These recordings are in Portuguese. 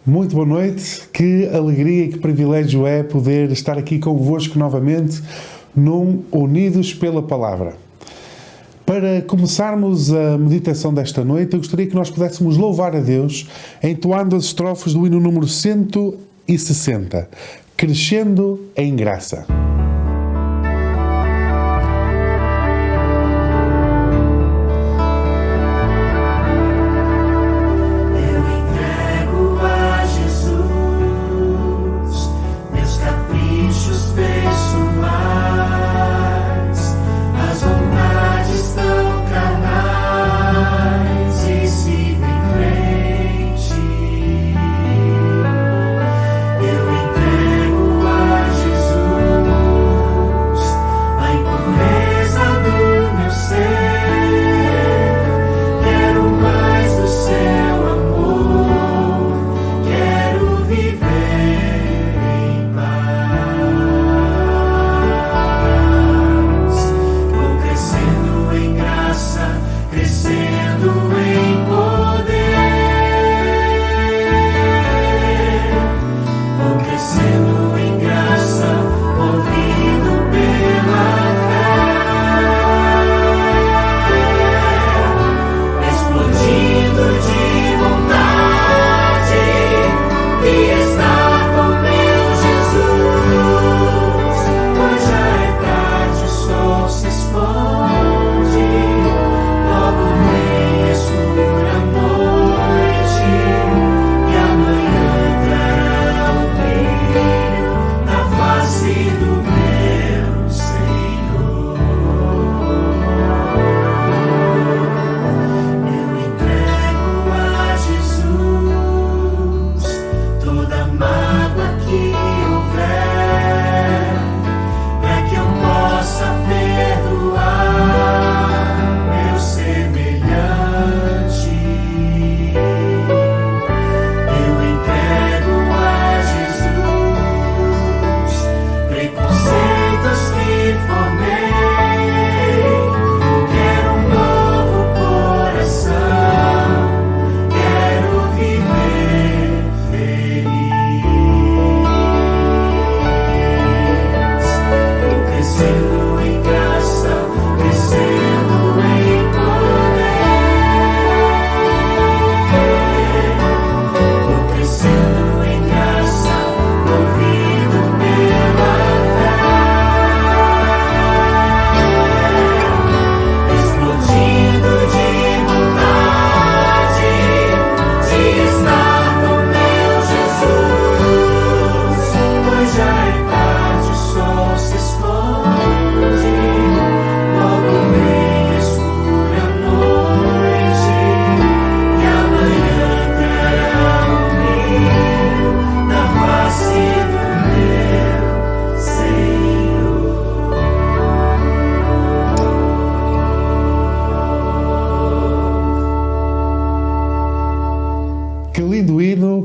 Muito boa noite, que alegria e que privilégio é poder estar aqui convosco novamente num Unidos pela Palavra. Para começarmos a meditação desta noite, eu gostaria que nós pudéssemos louvar a Deus entoando as estrofes do hino número 160, Crescendo em Graça.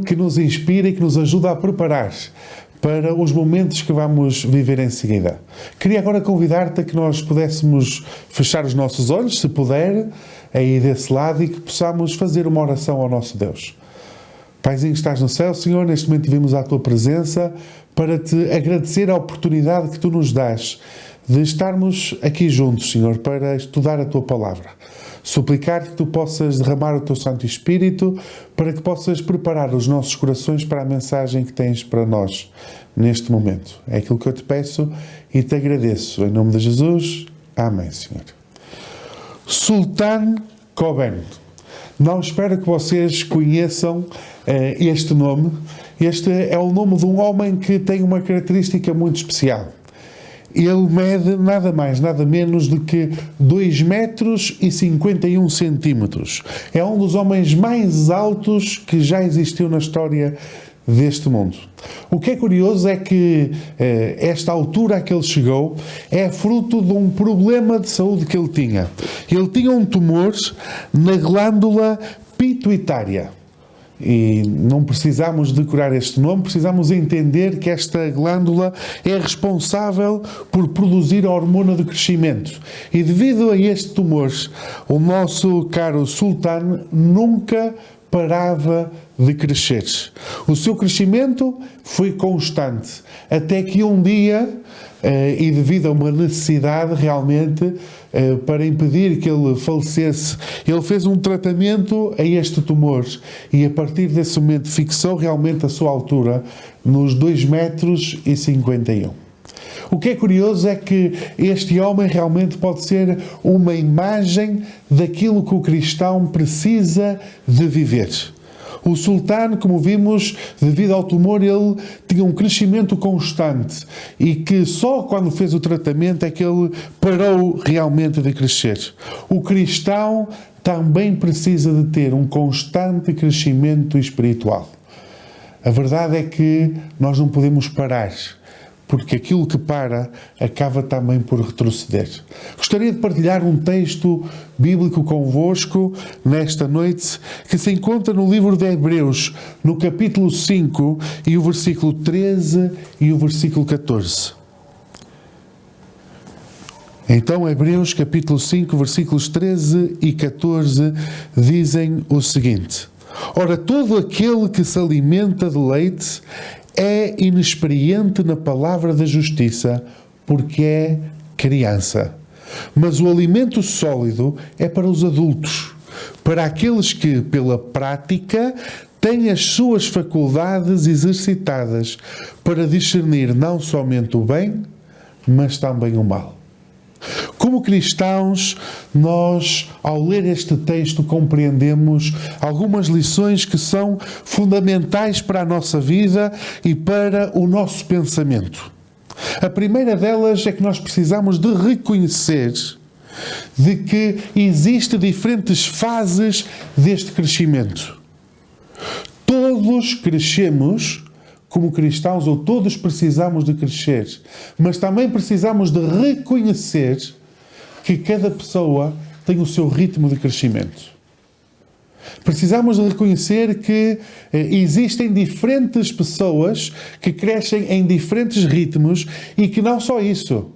Que nos inspira e que nos ajuda a preparar para os momentos que vamos viver em seguida. Queria agora convidar-te a que nós pudéssemos fechar os nossos olhos, se puder, aí desse lado, e que possamos fazer uma oração ao nosso Deus. Paizinho que estás no céu, Senhor, neste momento vimos à Tua presença para Te agradecer a oportunidade que Tu nos dás de estarmos aqui juntos, Senhor, para estudar a Tua Palavra. Suplicar-te que Tu possas derramar o Teu Santo Espírito para que possas preparar os nossos corações para a mensagem que tens para nós neste momento. É aquilo que eu Te peço e Te agradeço. Em nome de Jesus. Amém, Senhor. Sultan Qaboos. Não espero que vocês conheçam este nome. Este é o nome de um homem que tem uma característica muito especial. Ele mede nada mais, nada menos do que 2 metros e 51 centímetros. É um dos homens mais altos que já existiu na história deste mundo. O que é curioso é que esta altura a que ele chegou é fruto de um problema de saúde que ele tinha. Ele tinha um tumor na glândula pituitária. E não precisamos decorar este nome, precisamos entender que esta glândula é responsável por produzir a hormona do crescimento. E devido a este tumor, o nosso caro Sultan nunca parava de crescer. O seu crescimento foi constante, até que um dia, e devido a uma necessidade realmente, para impedir que ele falecesse, ele fez um tratamento a este tumor e a partir desse momento fixou realmente a sua altura nos 2,51 metros. O que é curioso é que este homem realmente pode ser uma imagem daquilo que o cristão precisa de viver. O sultano, como vimos, devido ao tumor, ele tinha um crescimento constante e que só quando fez o tratamento é que ele parou realmente de crescer. O cristão também precisa de ter um constante crescimento espiritual. A verdade é que nós não podemos parar, porque aquilo que para acaba também por retroceder. Gostaria de partilhar um texto bíblico convosco nesta noite, que se encontra no livro de Hebreus, no capítulo 5, e o versículo 13 e o versículo 14. Então, Hebreus, capítulo 5, versículos 13 e 14, dizem o seguinte: Ora, todo aquele que se alimenta de leite é inexperiente na palavra da justiça, porque é criança. Mas o alimento sólido é para os adultos, para aqueles que, pela prática, têm as suas faculdades exercitadas para discernir não somente o bem, mas também o mal. Como cristãos, nós, ao ler este texto, compreendemos algumas lições que são fundamentais para a nossa vida e para o nosso pensamento. A primeira delas é que nós precisamos de reconhecer de que existem diferentes fases deste crescimento. Todos crescemos como cristãos, ou todos precisamos de crescer, mas também precisamos de reconhecer que cada pessoa tem o seu ritmo de crescimento. Precisamos de reconhecer que existem diferentes pessoas que crescem em diferentes ritmos e que não só isso,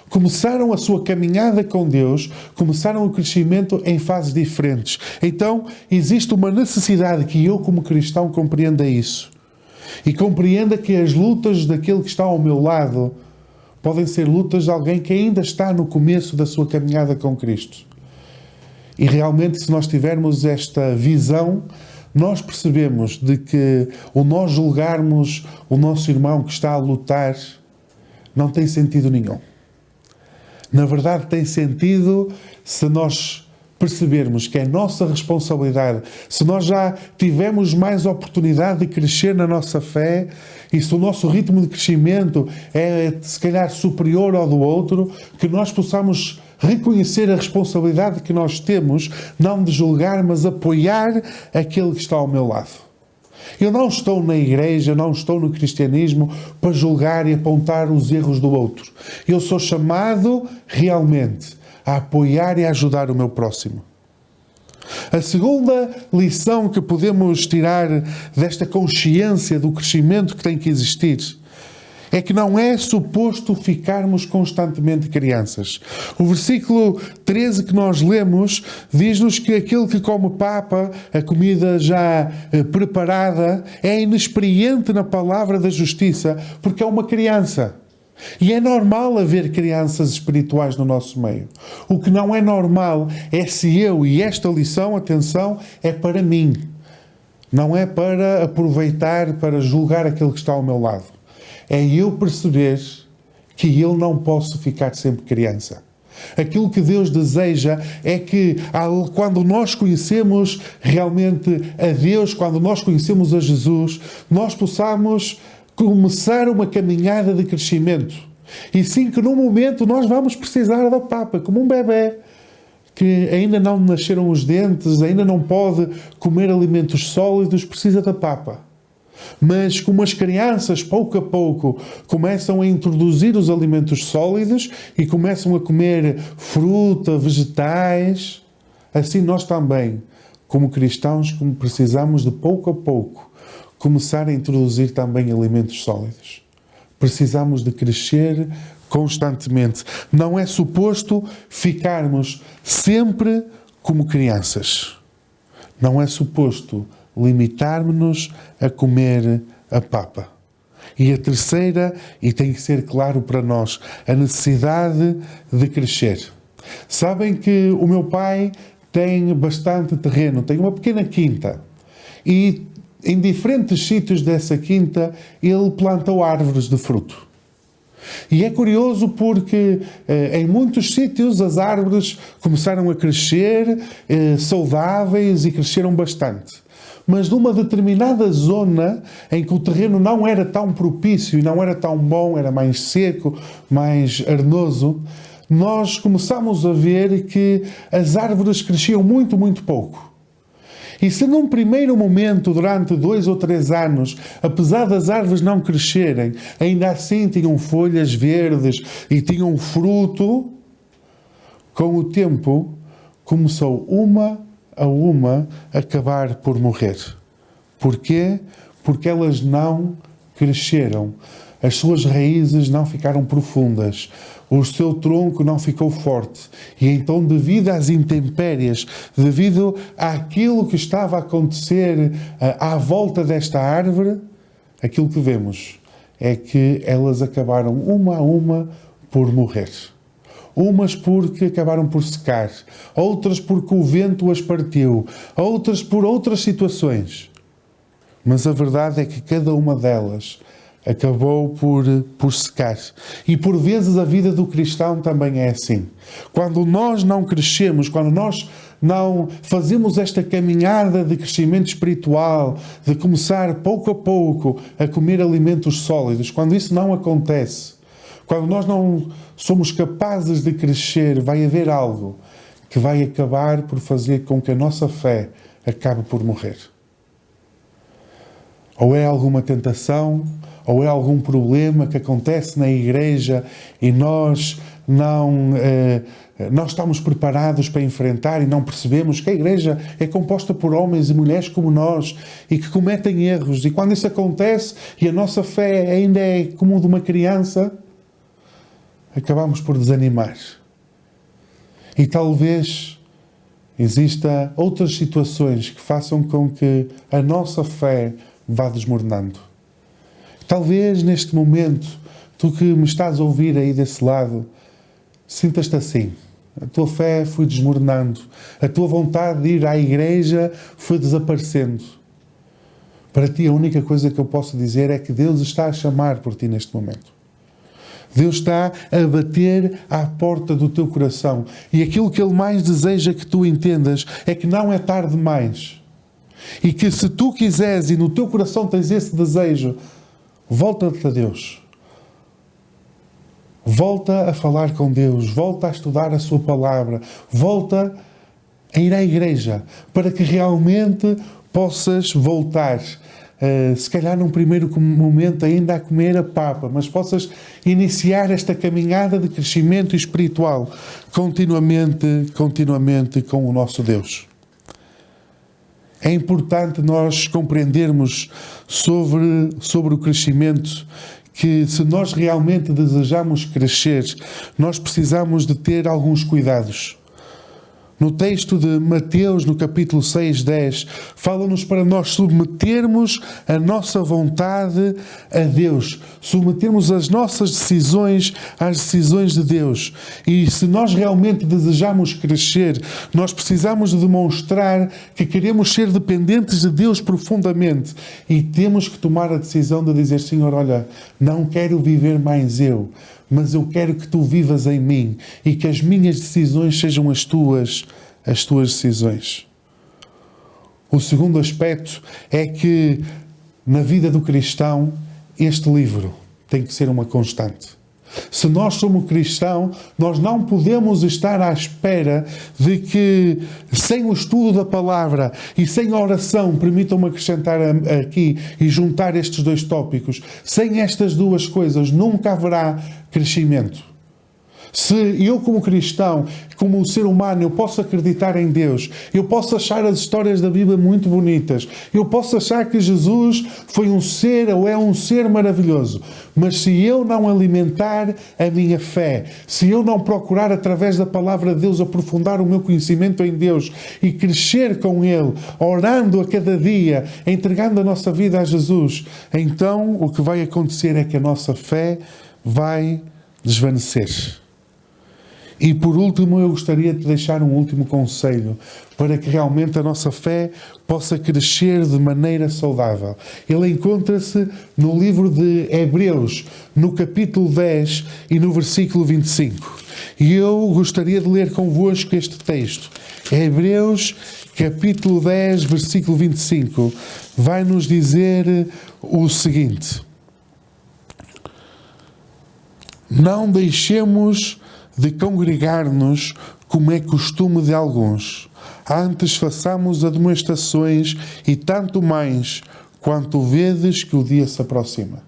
começaram a sua caminhada com Deus, começaram o crescimento em fases diferentes. Então, existe uma necessidade que eu, como cristão, compreenda isso. E compreenda que as lutas daquele que está ao meu lado podem ser lutas de alguém que ainda está no começo da sua caminhada com Cristo. E realmente, se nós tivermos esta visão, nós percebemos de que o nós julgarmos o nosso irmão que está a lutar não tem sentido nenhum. Na verdade, tem sentido se nós percebermos que é nossa responsabilidade, se nós já tivemos mais oportunidade de crescer na nossa fé e se o nosso ritmo de crescimento é se calhar superior ao do outro, que nós possamos reconhecer a responsabilidade que nós temos, não de julgar, mas apoiar aquele que está ao meu lado. Eu não estou na igreja, não estou no cristianismo para julgar e apontar os erros do outro. Eu sou chamado realmente a apoiar e a ajudar o meu próximo. A segunda lição que podemos tirar desta consciência do crescimento que tem que existir é que não é suposto ficarmos constantemente crianças. O versículo 13 que nós lemos diz-nos que aquele que come papa, a comida já preparada, é inexperiente na palavra da justiça porque é uma criança. E é normal haver crianças espirituais no nosso meio. O que não é normal é se eu, e esta lição, atenção, é para mim. Não é para aproveitar, para julgar aquele que está ao meu lado. É eu perceber que eu não posso ficar sempre criança. Aquilo que Deus deseja é que, quando nós conhecemos realmente a Deus, quando nós conhecemos a Jesus, nós possamos começar uma caminhada de crescimento. E sim que num momento nós vamos precisar da papa, como um bebê que ainda não nasceram os dentes, ainda não pode comer alimentos sólidos, precisa da papa. Mas como as crianças, pouco a pouco, começam a introduzir os alimentos sólidos e começam a comer fruta, vegetais, assim nós também, como cristãos, como precisamos de pouco a pouco começar a introduzir também alimentos sólidos. Precisamos de crescer constantemente. Não é suposto ficarmos sempre como crianças. Não é suposto limitarmos-nos a comer a papa. E a terceira, e tem que ser claro para nós, a necessidade de crescer. Sabem que o meu pai tem bastante terreno, tem uma pequena quinta. E em diferentes sítios dessa quinta, ele plantou árvores de fruto. E é curioso porque em muitos sítios as árvores começaram a crescer saudáveis e cresceram bastante. Mas numa determinada zona em que o terreno não era tão propício e não era tão bom, era mais seco, mais arenoso, nós começamos a ver que as árvores cresciam muito, muito pouco. E se num primeiro momento, durante 2 ou 3 anos, apesar das árvores não crescerem, ainda assim tinham folhas verdes e tinham fruto, com o tempo começou uma a uma acabar por morrer. Porquê? Porque elas não cresceram. As suas raízes não ficaram profundas. O seu tronco não ficou forte. E então, devido às intempéries, devido àquilo que estava a acontecer à volta desta árvore, aquilo que vemos é que elas acabaram uma a uma por morrer. Umas porque acabaram por secar, outras porque o vento as partiu, outras por outras situações. Mas a verdade é que cada uma delas acabou por secar. E por vezes a vida do cristão também é assim. Quando nós não crescemos, quando nós não fazemos esta caminhada de crescimento espiritual, de começar pouco a pouco a comer alimentos sólidos, quando isso não acontece, quando nós não somos capazes de crescer, vai haver algo que vai acabar por fazer com que a nossa fé acabe por morrer. Ou é alguma tentação, ou é algum problema que acontece na igreja e nós não estamos preparados para enfrentar e não percebemos que a igreja é composta por homens e mulheres como nós e que cometem erros. E quando isso acontece e a nossa fé ainda é como a de uma criança, acabamos por desanimar. E talvez exista outras situações que façam com que a nossa fé vá desmoronando. Talvez neste momento, tu que me estás a ouvir aí desse lado, sintas-te assim. A tua fé foi desmoronando. A tua vontade de ir à igreja foi desaparecendo. Para ti a única coisa que eu posso dizer é que Deus está a chamar por ti neste momento. Deus está a bater à porta do teu coração. E aquilo que Ele mais deseja que tu entendas é que não é tarde demais. E que se tu quiseres e no teu coração tens esse desejo, volta-te a Deus. Volta a falar com Deus. Volta a estudar a sua palavra. Volta a ir à igreja. Para que realmente possas voltar. Se calhar num primeiro momento ainda a comer a papa. Mas possas iniciar esta caminhada de crescimento espiritual. Continuamente com o nosso Deus. É importante nós compreendermos sobre o crescimento, que se nós realmente desejamos crescer, nós precisamos de ter alguns cuidados. No texto de Mateus, no capítulo 6, 10, fala-nos para nós submetermos a nossa vontade a Deus, submetermos as nossas decisões às decisões de Deus. E se nós realmente desejamos crescer, nós precisamos de demonstrar que queremos ser dependentes de Deus profundamente e temos que tomar a decisão de dizer: Senhor, olha, não quero viver mais eu, mas eu quero que Tu vivas em mim e que as minhas decisões sejam as tuas decisões. O segundo aspecto é que na vida do cristão este livro tem que ser uma constante. Se nós somos cristãos, nós não podemos estar à espera de que, sem o estudo da palavra e sem a oração, permitam-me acrescentar aqui e juntar estes dois tópicos, sem estas duas coisas nunca haverá crescimento. Se eu, como cristão, como ser humano, eu posso acreditar em Deus, eu posso achar as histórias da Bíblia muito bonitas, eu posso achar que Jesus foi um ser ou é um ser maravilhoso, mas se eu não alimentar a minha fé, se eu não procurar através da palavra de Deus aprofundar o meu conhecimento em Deus e crescer com Ele, orando a cada dia, entregando a nossa vida a Jesus, então o que vai acontecer é que a nossa fé vai desvanecer. E por último, eu gostaria de deixar um último conselho para que realmente a nossa fé possa crescer de maneira saudável. Ele encontra-se no livro de Hebreus, no capítulo 10 e no versículo 25. E eu gostaria de ler convosco este texto. Hebreus, capítulo 10, versículo 25, vai nos dizer o seguinte: não deixemos de congregar-nos, como é costume de alguns. Antes façamos admoestações, e tanto mais, quanto vedes que o dia se aproxima.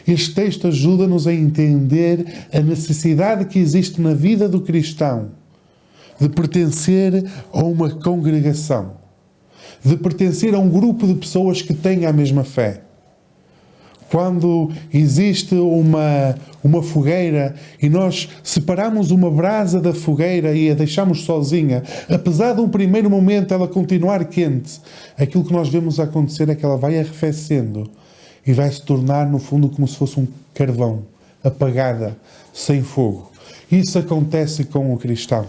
Este texto ajuda-nos a entender a necessidade que existe na vida do cristão de pertencer a uma congregação, de pertencer a um grupo de pessoas que têm a mesma fé. Quando existe uma fogueira e nós separamos uma brasa da fogueira e a deixamos sozinha, apesar de um primeiro momento ela continuar quente, aquilo que nós vemos acontecer é que ela vai arrefecendo e vai se tornar, no fundo, como se fosse um carvão, apagada, sem fogo. Isso acontece com o cristão.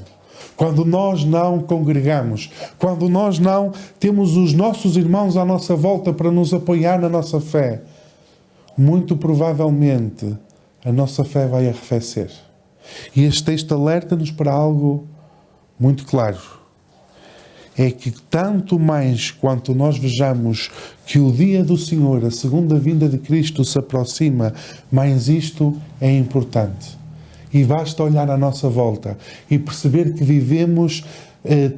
Quando nós não congregamos, quando nós não temos os nossos irmãos à nossa volta para nos apoiar na nossa fé, muito provavelmente a nossa fé vai arrefecer. E este texto alerta-nos para algo muito claro. É que tanto mais quanto nós vejamos que o dia do Senhor, a segunda vinda de Cristo, se aproxima, mais isto é importante. E basta olhar à nossa volta e perceber que vivemos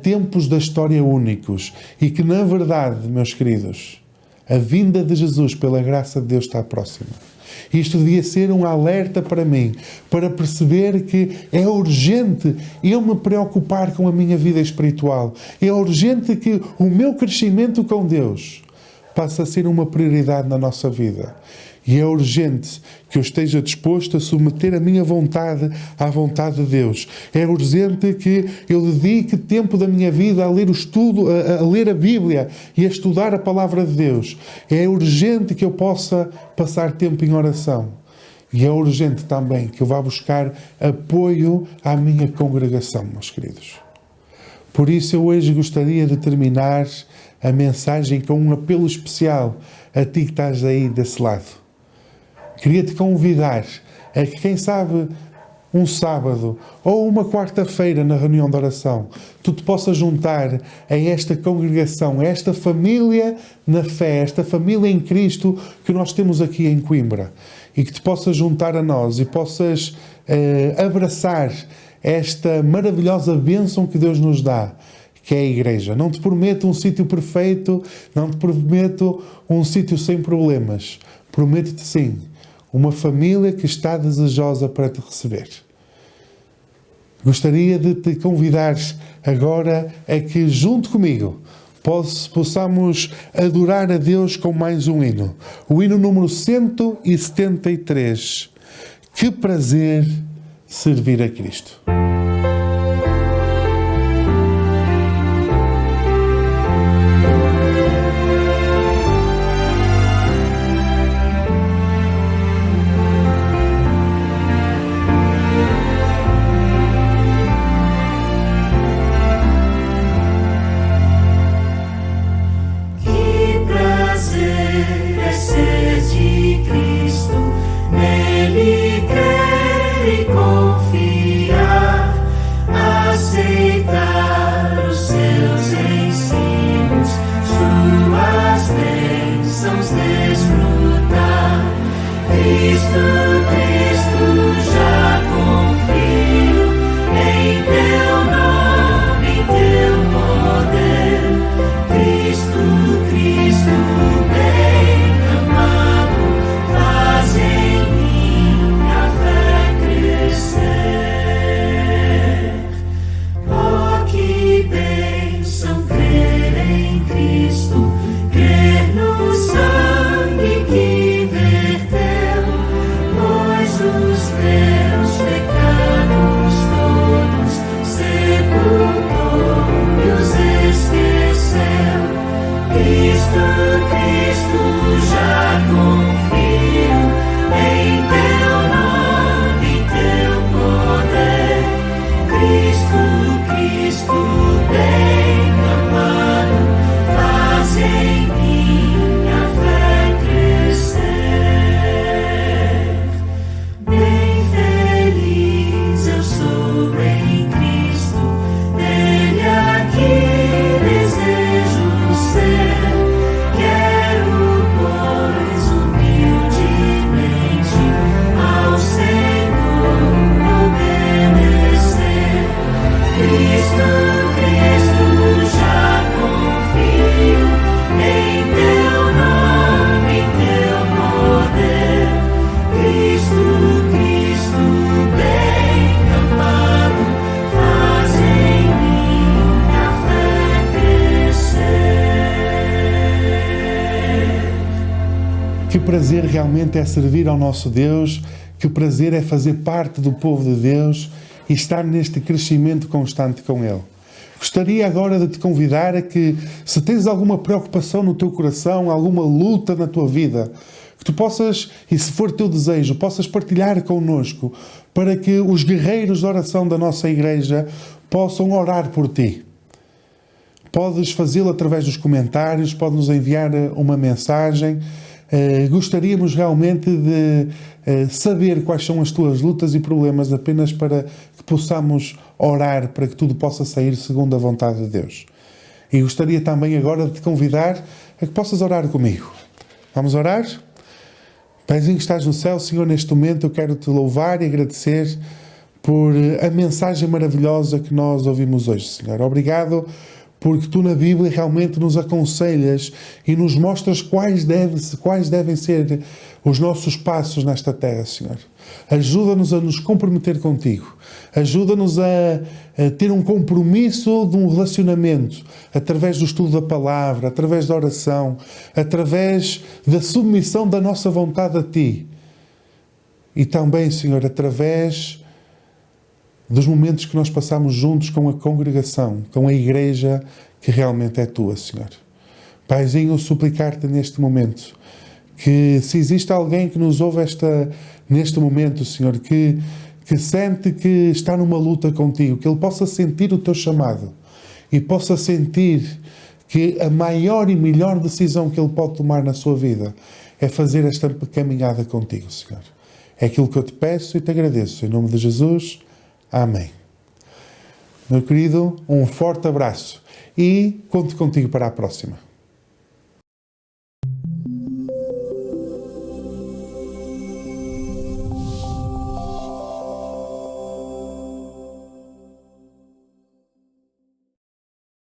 tempos da história únicos e que, na verdade, meus queridos, a vinda de Jesus, pela graça de Deus, está próxima. Isto devia ser um alerta para mim, para perceber que é urgente eu me preocupar com a minha vida espiritual. É urgente que o meu crescimento com Deus passe a ser uma prioridade na nossa vida. E é urgente que eu esteja disposto a submeter a minha vontade à vontade de Deus. É urgente que eu dedique tempo da minha vida a ler o estudo, a ler a Bíblia e a estudar a Palavra de Deus. É urgente que eu possa passar tempo em oração. E é urgente também que eu vá buscar apoio à minha congregação, meus queridos. Por isso eu hoje gostaria de terminar a mensagem com um apelo especial a ti que estás aí desse lado. Queria te convidar a que, quem sabe, um sábado ou uma quarta-feira na reunião de oração, tu te possas juntar a esta congregação, a esta família na fé, esta família em Cristo que nós temos aqui em Coimbra, e que te possas juntar a nós e possas abraçar esta maravilhosa bênção que Deus nos dá, que é a igreja. Não te prometo um sítio perfeito, não te prometo um sítio sem problemas. Prometo-te sim, uma família que está desejosa para te receber. Gostaria de te convidar agora a que, junto comigo, possamos adorar a Deus com mais um hino. O hino número 173. Que prazer servir a Cristo. Nele crer e confiar. Cristo bem amado, faz em mim a fé crescer. Bem feliz eu sou em Cristo, nele aqui desejo ser. Quero, pois, humildemente ao Senhor obedecer. Cristo, já confio em teu nome, em teu poder. Cristo, bem amado, faz em mim a fé crescer. Que prazer realmente é servir ao nosso Deus, que prazer é fazer parte do povo de Deus e estar neste crescimento constante com Ele. Gostaria agora de te convidar a que, se tens alguma preocupação no teu coração, alguma luta na tua vida, que tu possas, e se for teu desejo, possas partilhar connosco, para que os guerreiros de oração da nossa igreja possam orar por ti. Podes fazê-lo através dos comentários, podes-nos enviar uma mensagem. Gostaríamos realmente de saber quais são as tuas lutas e problemas, apenas para que possamos orar para que tudo possa sair segundo a vontade de Deus. E gostaria também agora de te convidar a que possas orar comigo. Vamos orar? Paizinho que estás no céu, Senhor, neste momento eu quero te louvar e agradecer por a mensagem maravilhosa que nós ouvimos hoje, Senhor. Obrigado porque tu na Bíblia realmente nos aconselhas e nos mostras quais devem ser os nossos passos nesta terra, Senhor. Ajuda-nos a nos comprometer contigo. Ajuda-nos a ter um compromisso de um relacionamento através do estudo da palavra, através da oração, através da submissão da nossa vontade a ti. E também, Senhor, através dos momentos que nós passamos juntos com a congregação, com a igreja que realmente é tua, Senhor. Paizinho, suplicar-te neste momento que, se existe alguém que nos ouve neste momento, Senhor, que sente que está numa luta contigo, que ele possa sentir o teu chamado e possa sentir que a maior e melhor decisão que ele pode tomar na sua vida é fazer esta caminhada contigo, Senhor. É aquilo que eu te peço e te agradeço. Em nome de Jesus, amém. Meu querido, um forte abraço e conto contigo para a próxima.